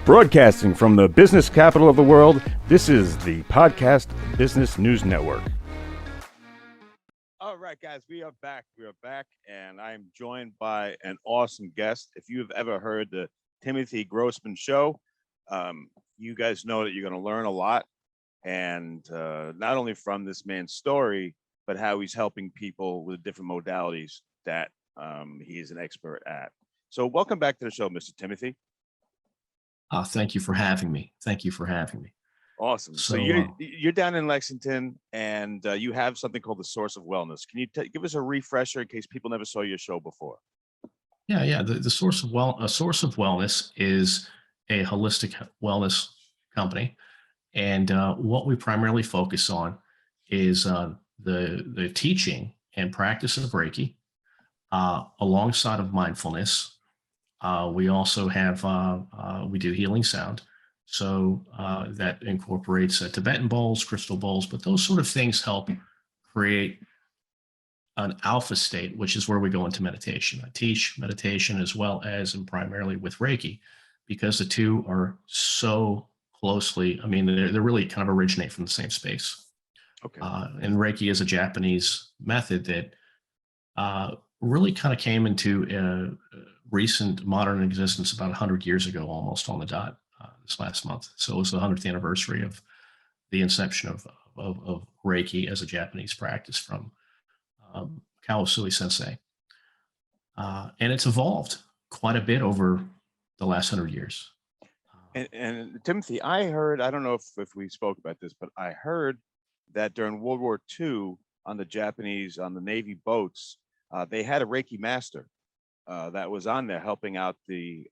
Broadcasting from the business capital of the world, this is the Podcast Business News Network. All right, guys, we are back. And I'm joined by an awesome guest. If you've ever heard the Timothy Grossman show, you guys know that you're going to learn a lot. And not only from this man's story, but how he's helping people with different modalities that he is an expert at. So welcome back to the show, Mr. Timothy. Thank you for having me. Awesome. So you're down in Lexington, and you have something called the Source of Wellness. Can you give us a refresher in case people never saw your show before? Yeah. The Source of Wellness is a holistic wellness company, and what we primarily focus on is the teaching and practice of Reiki, alongside of mindfulness. We also have, we do healing sound. So that incorporates Tibetan bowls, crystal bowls, but those sort of things help create an alpha state, which is where we go into meditation. I teach meditation as well as, and primarily with Reiki, because the two are so closely, I mean, they're really kind of originate from the same space. Okay. And Reiki is a Japanese method that really kind of came into recent modern existence about 100 years ago, almost on the dot, this last month. So it was the 100th anniversary of the inception of Reiki as a Japanese practice from Kawasui Sensei. And it's evolved quite a bit over the last 100 years. And Timothy, I heard, I don't know if we spoke about this, but I heard that during World War II on the Navy boats, they had a Reiki master that was on there helping out the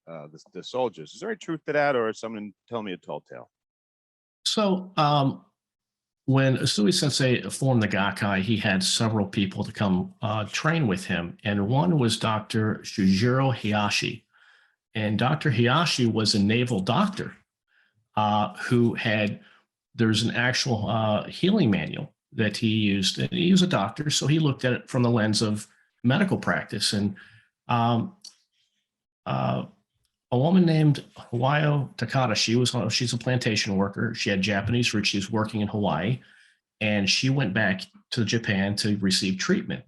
soldiers. Is there any truth to that, or is someone telling me a tall tale? So when Usui Sensei formed the Gakkai, he had several people to come train with him, and one was Dr. Shujiro Hayashi. And Dr. Hayashi was a naval doctor there's an actual healing manual that he used. And he was a doctor, so he looked at it from the lens of medical practice. And a woman named Hawayo Takada, she's a plantation worker. She had Japanese roots. She was working in Hawaii, and she went back to Japan to receive treatment.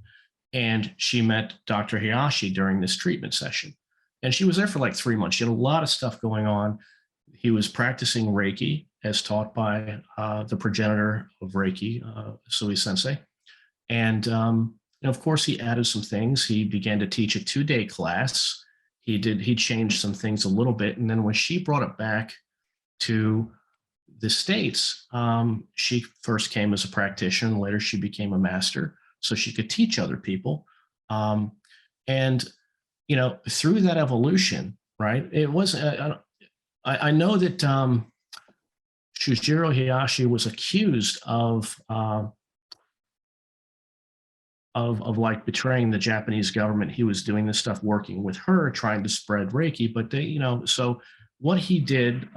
And she met Dr. Hayashi during this treatment session. And she was there for like 3 months. She had a lot of stuff going on. He was practicing Reiki as taught by the progenitor of Reiki, Usui Sensei. And of course, he added some things. He began to teach a 2-day class. He changed some things a little bit. And then when she brought it back to the States, she first came as a practitioner. Later, she became a master so she could teach other people. And through that evolution, right, it was, I know that Shujiro Hayashi was accused of like betraying the Japanese government. He was doing this stuff working with her, trying to spread Reiki, but so what he did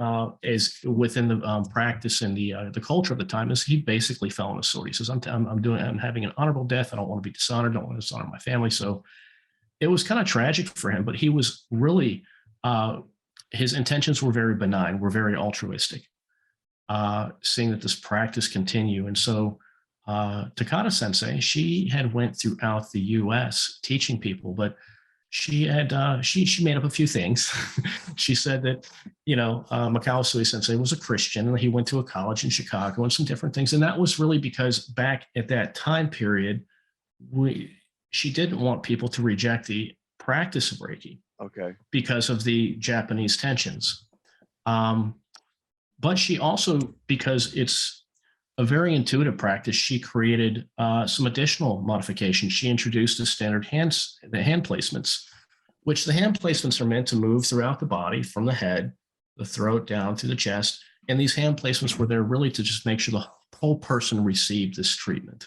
is within the practice and the culture of the time is he basically fell on a sword. He says, I'm having an honorable death. I don't want to be dishonored. I don't want to dishonor my family. So it was kind of tragic for him, but he was really, his intentions were very benign, were very altruistic, seeing that this practice continue. And so Takada Sensei, she had went throughout the U.S. teaching people, but she had she made up a few things. She said that Mikao Usui Sensei was a Christian, and he went to a college in Chicago and some different things. And that was really because back at that time period, she didn't want people to reject the practice of Reiki. Okay. Because of the Japanese tensions. But she also, because it's a very intuitive practice, she created some additional modifications. She introduced the standard hand placements, which the hand placements are meant to move throughout the body from the head, the throat, down to the chest. And these hand placements were there really to just make sure the whole person received this treatment.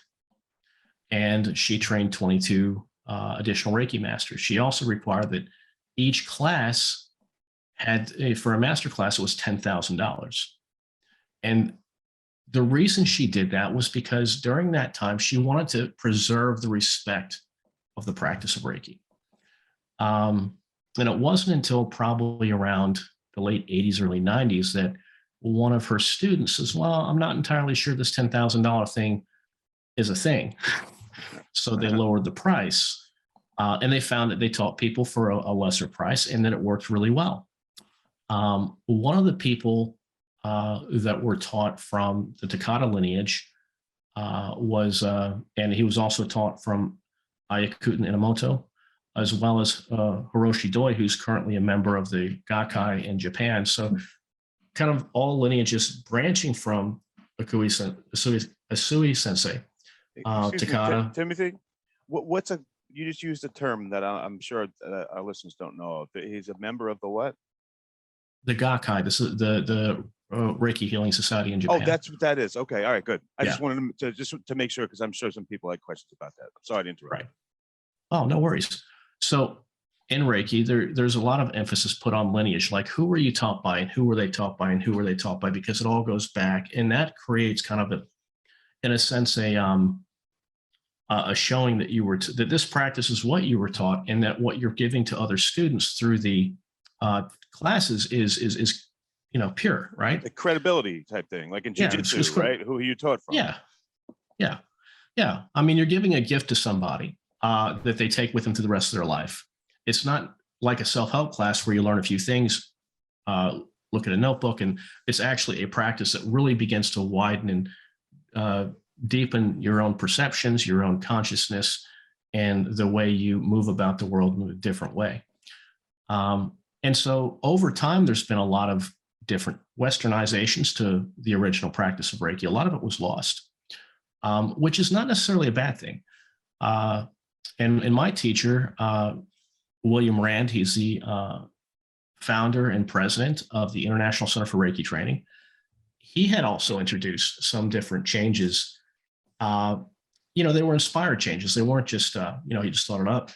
And she trained 22 additional Reiki masters. She also required that each class for a master class, it was $10,000. And the reason she did that was because during that time, she wanted to preserve the respect of the practice of Reiki. And it wasn't until probably around the late 80s, early 90s, that one of her students says, well, I'm not entirely sure this $10,000 thing is a thing. So they lowered the price. And they found that they taught people for a lesser price and that it worked really well. One of the people that were taught from the Takata lineage and he was also taught from Ayakuten Inamoto, as well as Hiroshi Doi, who's currently a member of the Gakkai in Japan. So kind of all lineages branching from Asui Sensei, Takata. Me, Timothy, what's you just used a term that I'm sure our listeners don't know. He's a member of the what? The Gakkai, the Reiki Healing Society in Japan. Oh, that's what that is. Okay, all right, good. I Yeah. just wanted to make sure, because I'm sure some people had questions about that. I'm sorry to interrupt. Right. Oh, no worries. So in Reiki, there's a lot of emphasis put on lineage, like who were you taught by and who were they taught by and who were they taught by, because it all goes back, and that creates kind of in a sense, a showing that that this practice is what you were taught, and that what you're giving to other students through the classes is pure, right? The credibility type thing, like in jiu-jitsu, right? Who are you taught from? Yeah. I mean, you're giving a gift to somebody that they take with them through the rest of their life. It's not like a self-help class where you learn a few things, look at a notebook, and it's actually a practice that really begins to widen and deepen your own perceptions, your own consciousness, and the way you move about the world in a different way. And so over time, there's been a lot of different westernizations to the original practice of Reiki. A lot of it was lost, which is not necessarily a bad thing. And my teacher, William Rand, he's the founder and president of the International Center for Reiki Training. He had also introduced some different changes. They were inspired changes. They weren't just, he just thought it up.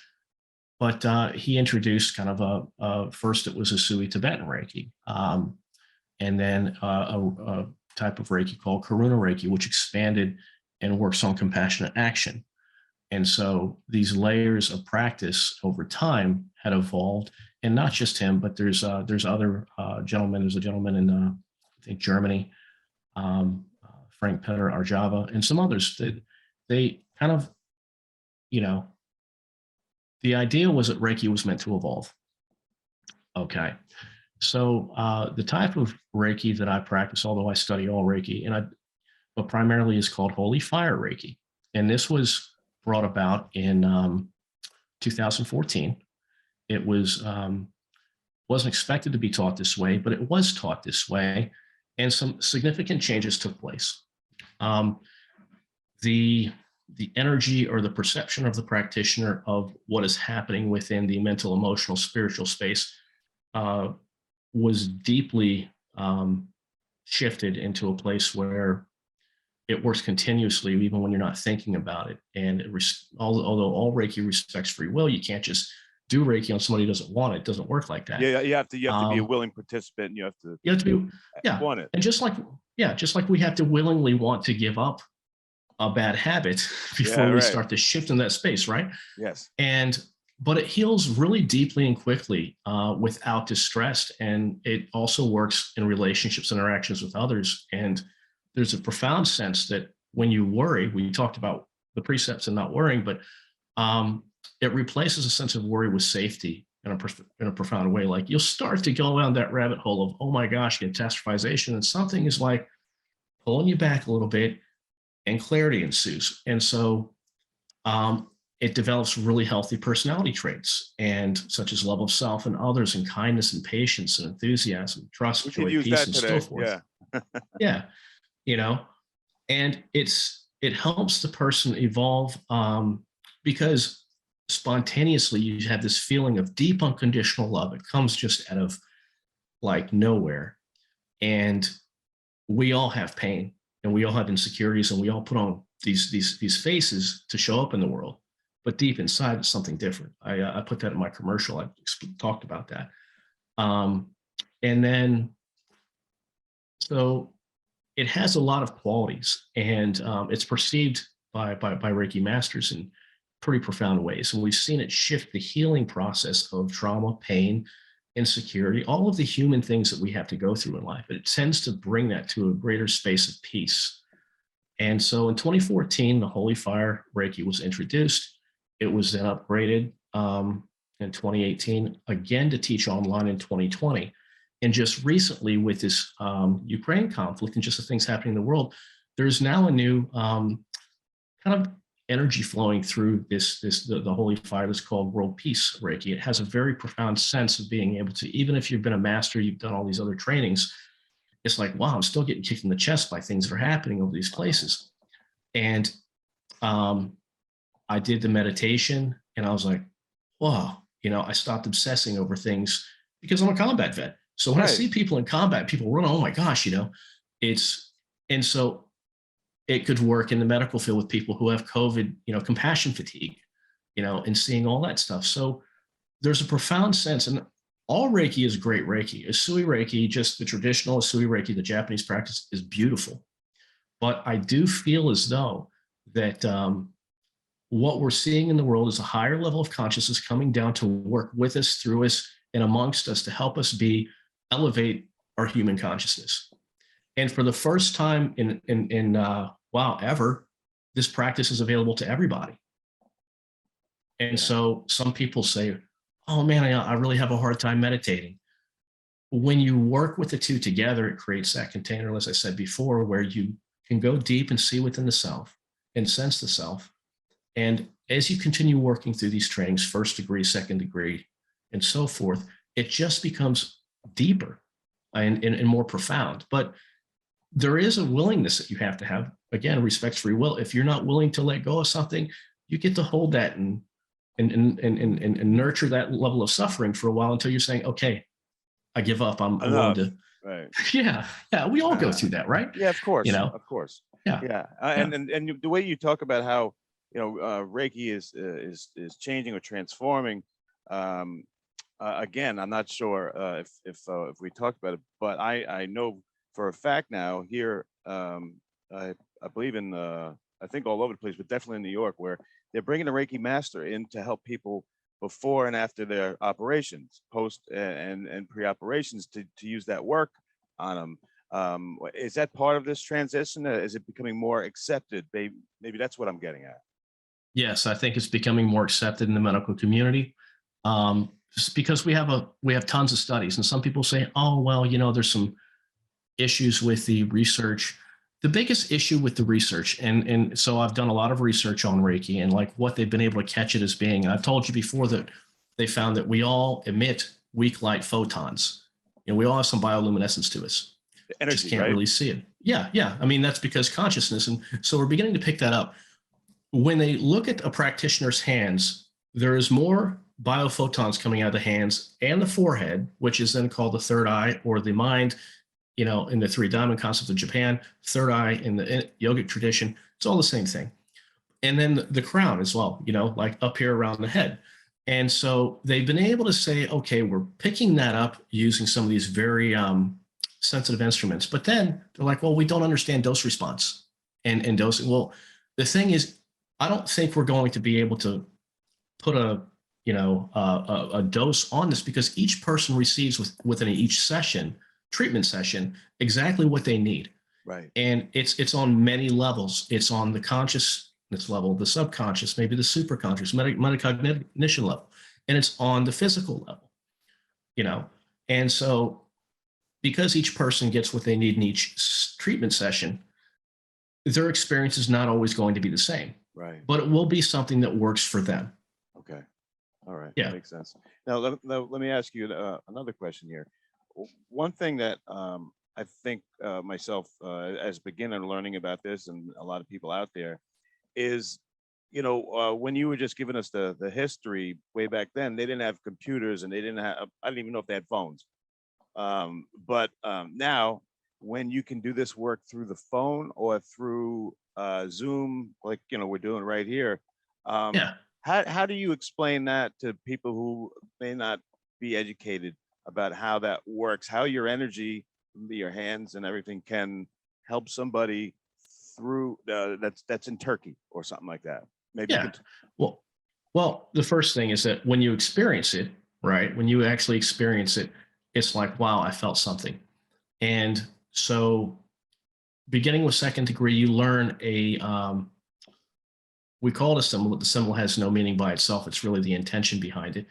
But he introduced kind of first it was a Sui Tibetan Reiki, and then a type of Reiki called Karuna Reiki, which expanded and works on compassionate action. And so these layers of practice over time had evolved, and not just him, but there's other gentlemen. There's a gentleman in I think Germany, Frank Petter Arjava, and some others that they kind of, the idea was that Reiki was meant to evolve. Okay. So the type of Reiki that I practice, although I study all Reiki, but primarily is called Holy Fire Reiki. And this was brought about in 2014. It wasn't expected to be taught this way, but it was taught this way. And some significant changes took place. The energy or the perception of the practitioner of what is happening within the mental, emotional, spiritual space was deeply shifted into a place where it works continuously, even when you're not thinking about it. And although all Reiki respects free will, you can't just do Reiki on somebody who doesn't want it. It doesn't work like that. Yeah, you have to be a willing participant. And you have to be, want it. And just like we have to willingly want to give up a bad habit before we start to shift in that space, right? Yes. But it heals really deeply and quickly without distress. And it also works in relationships, interactions with others. And there's a profound sense that when you worry, we talked about the precepts and not worrying, but it replaces a sense of worry with safety in a profound way. Like you'll start to go down that rabbit hole of, oh my gosh, catastrophization, and something is like pulling you back a little bit, and clarity ensues. And so it develops really healthy personality traits, and such as love of self and others, and kindness and patience and enthusiasm, trust, joy, peace, and so forth. Yeah. And it helps the person evolve because spontaneously you have this feeling of deep unconditional love. It comes just out of like nowhere. And we all have pain, and we all have insecurities, and we all put on these faces to show up in the world. But deep inside, it's something different. I put that in my commercial. I talked about that. And then, so it has a lot of qualities, and it's perceived by Reiki masters in pretty profound ways. And we've seen it shift the healing process of trauma, pain, insecurity, all of the human things that we have to go through in life. It tends to bring that to a greater space of peace. And so in 2014, the Holy Fire Reiki was introduced. It was then upgraded in 2018, again to teach online in 2020. And just recently, with this Ukraine conflict and just the things happening in the world, there's now a new kind of energy flowing through the Holy Fire that's called World Peace Reiki. It has a very profound sense of being able to, even if you've been a master, you've done all these other trainings, it's like, wow, I'm still getting kicked in the chest by things that are happening over these places. And I did the meditation and I was like, wow, I stopped obsessing over things because I'm a combat vet. So when I see people in combat, people run, oh my gosh, and so it could work in the medical field with people who have COVID, compassion fatigue, and seeing all that stuff. So there's a profound sense, and all Reiki is great Reiki. Usui Reiki, just the traditional Usui Reiki, the Japanese practice, is beautiful. But I do feel as though that what we're seeing in the world is a higher level of consciousness coming down to work with us, through us, and amongst us to help us elevate our human consciousness. And for the first time ever, this practice is available to everybody. And so some people say, oh man, I really have a hard time meditating. When you work with the two together, it creates that container, as I said before, where you can go deep and see within the self and sense the self. And as you continue working through these trainings, first degree, second degree, and so forth, it just becomes deeper and more profound. But there is a willingness that you have to have. Again, respect free will. If you're not willing to let go of something, you get to hold that and nurture that level of suffering for a while until you're saying, okay, I give up. I'm willing to. Right. Yeah. We all go through that, right? Yeah, of course. Of course. Yeah. Yeah. And the way you talk about how Reiki is changing or transforming. Again, I'm not sure if we talked about it, but I know for a fact now here, I believe I think all over the place, but definitely in New York, where they're bringing a Reiki master in to help people before and after their operations, post and pre-operations, to use that work on them. Is that part of this transition? Is it becoming more accepted? Maybe that's what I'm getting at. Yes, I think it's becoming more accepted in the medical community, just because we have tons of studies, and some people say, oh well, there's some issues with the research. The biggest issue with the research, and so I've done a lot of research on Reiki and like what they've been able to catch it as being. And I've told you before that they found that we all emit weak light photons. We all have some bioluminescence to us. Energy, just can't right? really see it. Yeah. I mean, that's because consciousness, and so we're beginning to pick that up. When they look at a practitioner's hands, there is more biophotons coming out of the hands and the forehead, which is then called the third eye or the mind. In the three diamond concept of Japan, third eye in the yogic tradition, it's all the same thing. And then the crown as well, like up here around the head. And so they've been able to say, okay, we're picking that up using some of these very sensitive instruments. But then they're like, well, we don't understand dose response and dosing. Well, the thing is, I don't think we're going to be able to put a dose on this, because each person receives within each treatment session, exactly what they need. Right. And it's on many levels. It's on the consciousness level, the subconscious, maybe the superconscious, metacognition level, and it's on the physical level. And so because each person gets what they need in each treatment session, their experience is not always going to be the same. Right. But it will be something that works for them. Okay. All right. Yeah. That makes sense. Now, let me ask you another question here. One thing that I think myself as a beginner learning about this, and a lot of people out there, is, when you were just giving us the history way back then, they didn't have computers and they didn't have, I didn't even know if they had phones. But now, when you can do this work through the phone or through Zoom, like, we're doing right here, how do you explain that to people who may not be educated about how that works, how your energy, your hands and everything can help somebody through that's in Turkey or something like that? Maybe. Yeah. Well, the first thing is that when you experience it, right? When you actually experience it, it's like, wow, I felt something. And so, beginning with second degree, you learn we call it a symbol, but the symbol has no meaning by itself. It's really the intention behind it.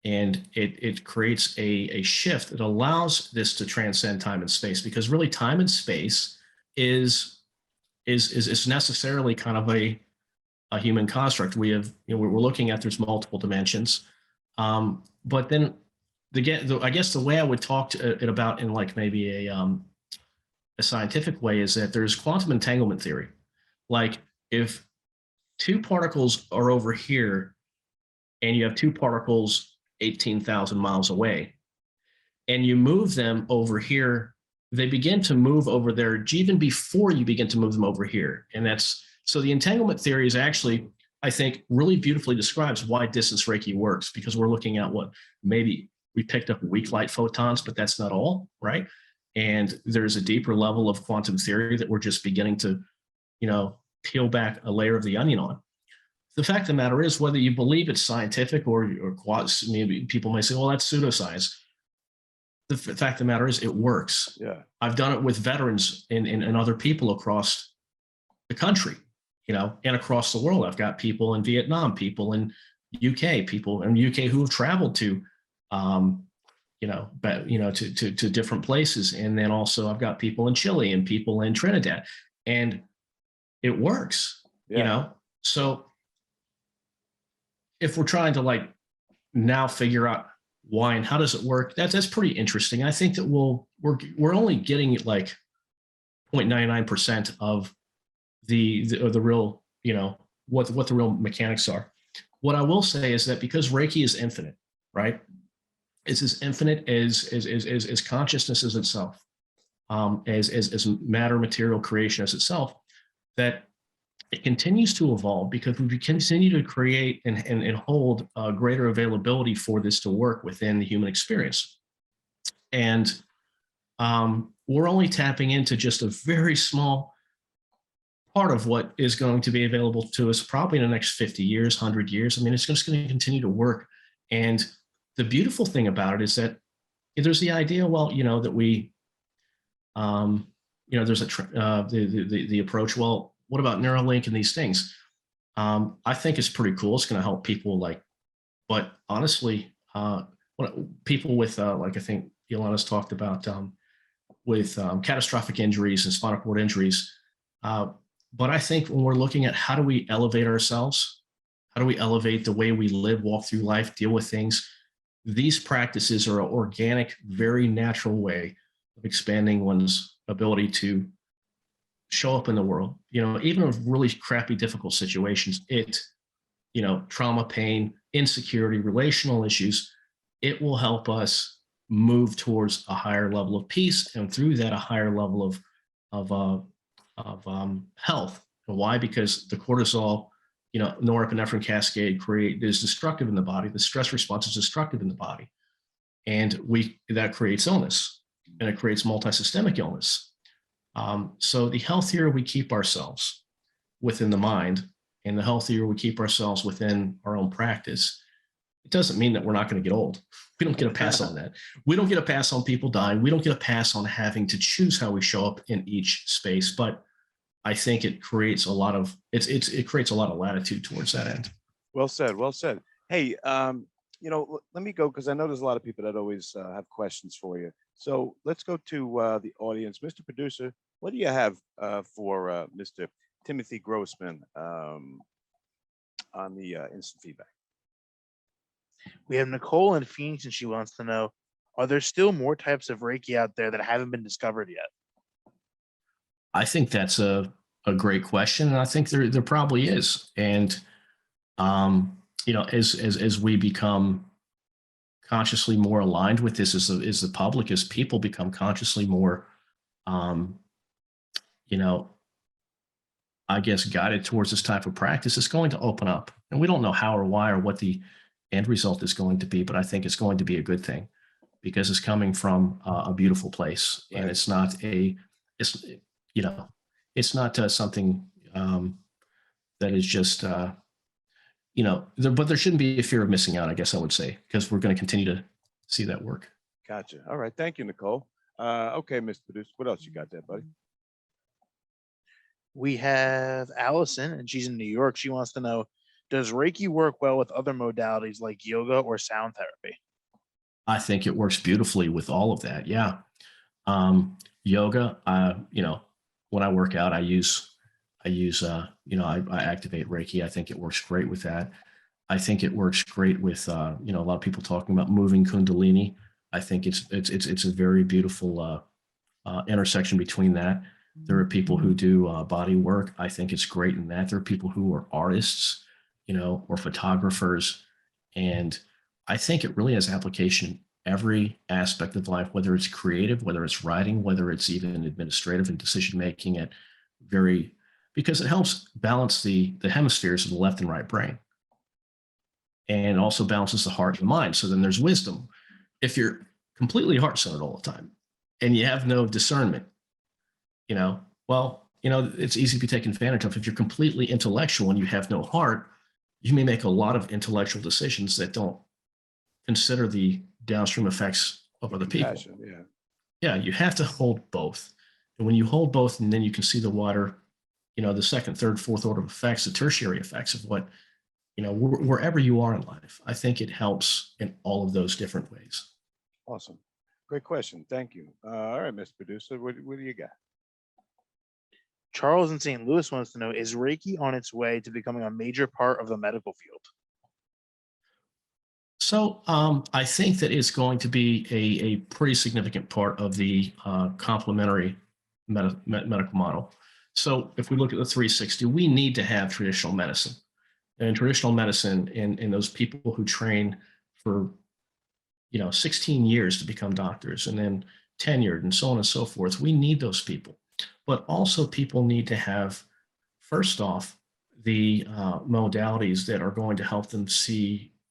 And it creates a shift that allows this to transcend time and space, because really time and space is is necessarily kind of a human construct. We have, we're looking at, there's multiple dimensions. But then I guess the way I would talk to it about in like maybe a scientific way is that there's quantum entanglement theory. Like if two particles are over here and you have two particles 18,000 miles away and you move them over here, they begin to move over there even before you begin to move them over here. And that's so the entanglement theory is actually, I think, really beautifully describes why distance Reiki works, because we're looking at what maybe we picked up weak light photons, but that's not all, right? And there's a deeper level of quantum theory that we're just beginning to, peel back a layer of the onion on. The fact of the matter is, whether you believe it's scientific or maybe people may say, well, that's pseudoscience. The fact of the matter is, it works. Yeah. I've done it with veterans and other people across the country, and across the world. I've got people in Vietnam, people in UK, people in UK who have traveled to, to different places. And then also I've got people in Chile and people in Trinidad, and it works, So if we're trying to like now figure out why and how does it work, that's pretty interesting. I think that we're only getting like 0.99% of the real, what the real mechanics are. What I will say is that because Reiki is infinite, right? It's as infinite as consciousness as itself, as matter, material creation as itself, that it continues to evolve because we continue to create and hold greater availability for this to work within the human experience. And we're only tapping into just a very small part of what is going to be available to us probably in the next 50 years, 100 years. I mean, it's just going to continue to work. And the beautiful thing about it is that there's the idea, well, that we, there's the approach, well, what about Neuralink and these things? I think it's pretty cool. It's going to help people but honestly, people with, like I think Ilana's talked about, with catastrophic injuries and spinal cord injuries. But I think when we're looking at how do we elevate ourselves, how do we elevate the way we live, walk through life, deal with things, these practices are an organic, very natural way of expanding one's ability to show up in the world. Even with really crappy, difficult situations, trauma, pain, insecurity, relational issues, it will help us move towards a higher level of peace, and through that, a higher level of health. And why? Because the cortisol, norepinephrine cascade is destructive in the body. The stress response is destructive in the body, and that creates illness, and it creates multisystemic illness. So the healthier we keep ourselves within the mind, and the healthier we keep ourselves within our own practice, it doesn't mean that we're not going to get old. We don't get a pass on that. We don't get a pass on people dying. We don't get a pass on having to choose how we show up in each space. But I think it creates a lot of it creates a lot of latitude towards that end. Well said. Well said. Hey, let me go, because I know there's a lot of people that always have questions for you. So let's go to the audience. Mr. Producer, what do you have for Mr. Timothy Grossman on the instant feedback? We have Nicole in Phoenix, and she wants to know, are there still more types of Reiki out there that haven't been discovered yet? I think that's a great question, and I think there probably is. And as we become consciously more aligned with this, as the public, as people become consciously more, I guess, guided towards this type of practice, it's going to open up. And we don't know how or why or what the end result is going to be, but I think it's going to be a good thing, because it's coming from a beautiful place. Right. And it's not something that is just but there shouldn't be a fear of missing out, I guess I would say, because we're going to continue to see that work. Gotcha. All right. Thank you, Nicole. Okay, Mr. Producer, what else you got there, buddy? We have Allison, and she's in New York. She wants to know, does Reiki work well with other modalities like yoga or sound therapy? I think it works beautifully with all of that. Yeah. Yoga, when I work out, I activate Reiki. I think it works great with that. I think it works great with, a lot of people talking about moving Kundalini. I think it's a very beautiful intersection between that. There are people who do body work. I think it's great in that. There are people who are artists, or photographers. And I think it really has application in every aspect of life, whether it's creative, whether it's writing, whether it's even administrative and decision making because it helps balance the hemispheres of the left and right brain. And also balances the heart and the mind. So then there's wisdom. If you're completely heart-centered all the time and you have no discernment, it's easy to be taken advantage of. If you're completely intellectual and you have no heart, you may make a lot of intellectual decisions that don't consider the downstream effects of other people. Passion, yeah. Yeah, you have to hold both. And when you hold both, and then you can see the wider, the second, third, fourth order of effects, the tertiary effects of what, wherever you are in life. I think it helps in all of those different ways. Awesome. Great question. Thank you. All right, Mr. Producer, what do you got? Charles in St. Louis wants to know, is Reiki on its way to becoming a major part of the medical field? So I think that it's going to be a pretty significant part of the complementary medical model. So if we look at the 360, we need to have traditional medicine. And traditional medicine in those people who train for 16 years to become doctors and then tenured and so on and so forth, we need those people. But also people need to have, first off, the modalities that are going to help them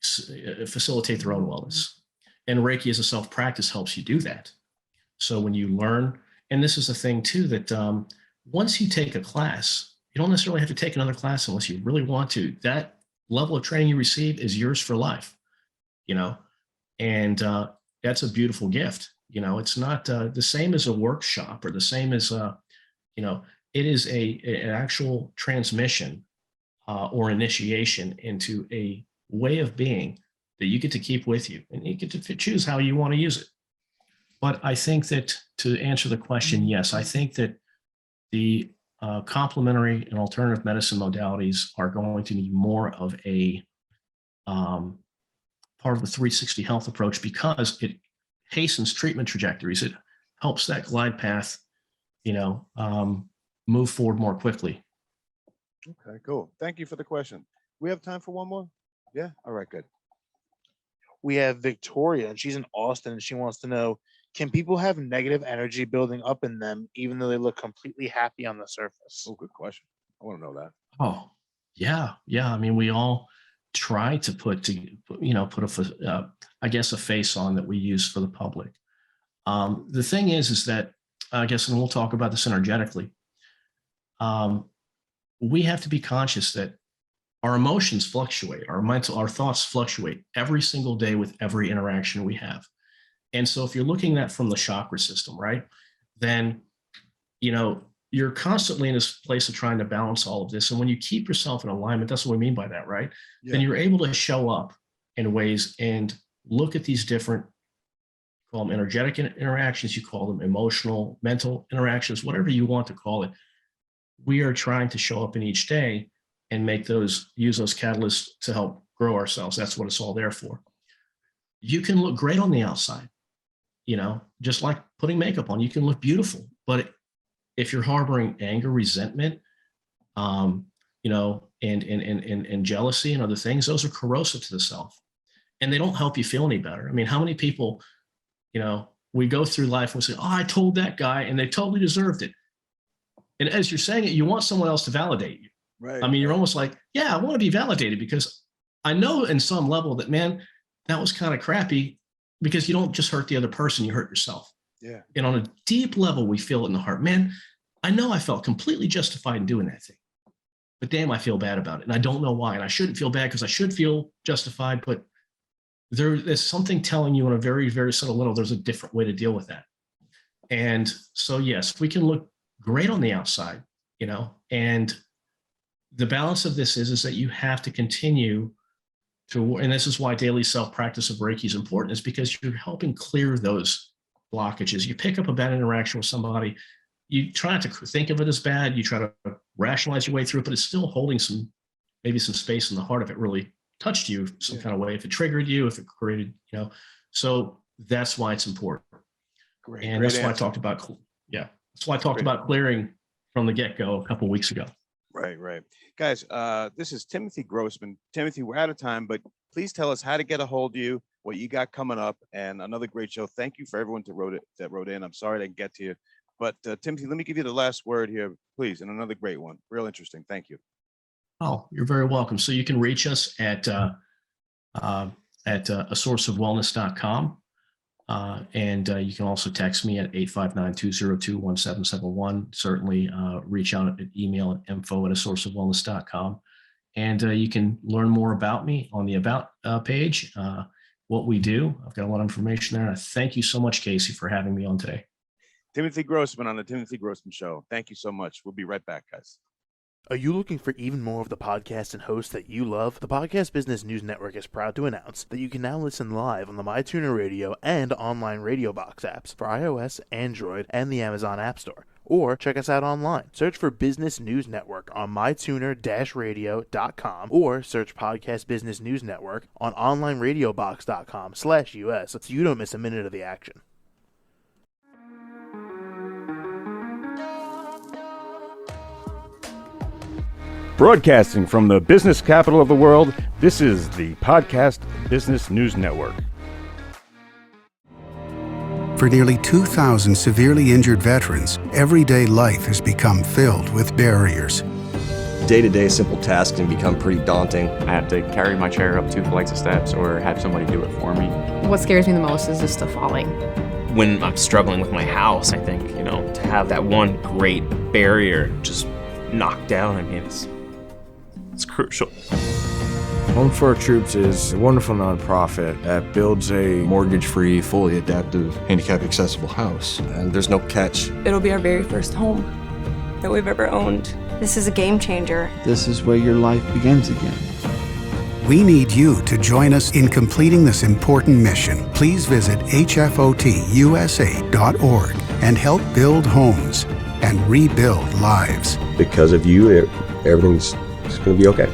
facilitate their own wellness. And Reiki as a self-practice helps you do that. So when you learn, and this is the thing too, that once you take a class, you don't necessarily have to take another class unless you really want to. That level of training you receive is yours for life, and that's a beautiful gift. It's not the same as a workshop or the same as, it is an actual transmission or initiation into a way of being that you get to keep with you, and you get to choose how you want to use it. But I think that to answer the question, yes, I think that the complementary and alternative medicine modalities are going to be more of a part of the 360 health approach because it hastens treatment trajectories. It helps that glide path, move forward more quickly. Okay, cool. Thank you for the question. We have time for one more? Yeah. All right, good. We have Victoria, and she's in Austin, and she wants to know, can people have negative energy building up in them even though they look completely happy on the surface? Oh, good question. I want to know that. Oh, yeah. I mean, we all try to put a face on that we use for the public. The thing is that, I guess, and we'll talk about this energetically, we have to be conscious that our emotions fluctuate, our thoughts fluctuate every single day with every interaction we have. And so if you're looking at from the chakra system, right, then, you're constantly in this place of trying to balance all of this. And when you keep yourself in alignment, that's what we mean by that, right? Yeah. Then you're able to show up in ways and look at these different, call them energetic interactions, you call them emotional, mental interactions, whatever you want to call it. We are trying to show up in each day and use those catalysts to help grow ourselves. That's what it's all there for. You can look great on the outside, just like putting makeup on, you can look beautiful. But if you're harboring anger, resentment, and jealousy and other things, those are corrosive to the self, and they don't help you feel any better. I mean, how many people, we go through life and we say, oh, I told that guy and they totally deserved it. And as you're saying it, you want someone else to validate you. Right. I mean, you're almost like, yeah, I want to be validated because I know in some level that, man, that was kind of crappy, because you don't just hurt the other person, you hurt yourself. Yeah. And on a deep level, we feel it in the heart, man, I know I felt completely justified in doing that thing, but damn, I feel bad about it. And I don't know why. And I shouldn't feel bad because I should feel justified, but there's something telling you on a very, very subtle level, there's a different way to deal with that. And so, yes, we can look great on the outside, and the balance of this is that you have to continue to, and this is why daily self-practice of Reiki is important, is because you're helping clear those blockages. You pick up a bad interaction with somebody, you try not to think of it as bad, you try to rationalize your way through it, but it's still holding maybe some space in the heart if it really touched you some kind of way, if it triggered you, if it created, so that's why it's important. Great. And that's why I talked about, that's why I talked about clearing from the get-go a couple of weeks ago. Right. Guys, this is Timothy Grossman. Timothy, we're out of time, but please tell us how to get a hold of you, what you got coming up, and another great show. Thank you for everyone that wrote in. I'm sorry I didn't get to you. But Timothy, let me give you the last word here, please, and another great one. Real interesting. Thank you. Oh, you're very welcome. So you can reach us at a sourceofwellness.com. And you can also text me at 859-202-1771. Certainly reach out at email at info@asourceofwellness.com. And you can learn more about me on the About page, what we do. I've got a lot of information there. And I thank you so much, Casey, for having me on today. Timothy Grossman on the Timothy Grossman Show. Thank you so much. We'll be right back, guys. Are you looking for even more of the podcasts and hosts that you love? The Podcast Business News Network is proud to announce that you can now listen live on the MyTuner Radio and online Radio Box apps for iOS, Android, and the Amazon App Store. Or check us out online. Search for Business News Network on mytuner-radio.com or search Podcast Business News Network on onlineradiobox.com/US so you don't miss a minute of the action. Broadcasting from the business capital of the world, this is the Podcast Business News Network. For nearly 2,000 severely injured veterans, everyday life has become filled with barriers. Day-to-day simple tasks can become pretty daunting. I have to carry my chair up 2 flights of steps or have somebody do it for me. What scares me the most is just the falling. When I'm struggling with my house, I think, to have that one great barrier just knocked down, it's crucial. Home for Our Troops is a wonderful nonprofit that builds a mortgage-free, fully adaptive, handicap-accessible house. And there's no catch. It'll be our very first home that we've ever owned. This is a game changer. This is where your life begins again. We need you to join us in completing this important mission. Please visit hfotusa.org and help build homes and rebuild lives. Because of you, everything's going to be okay.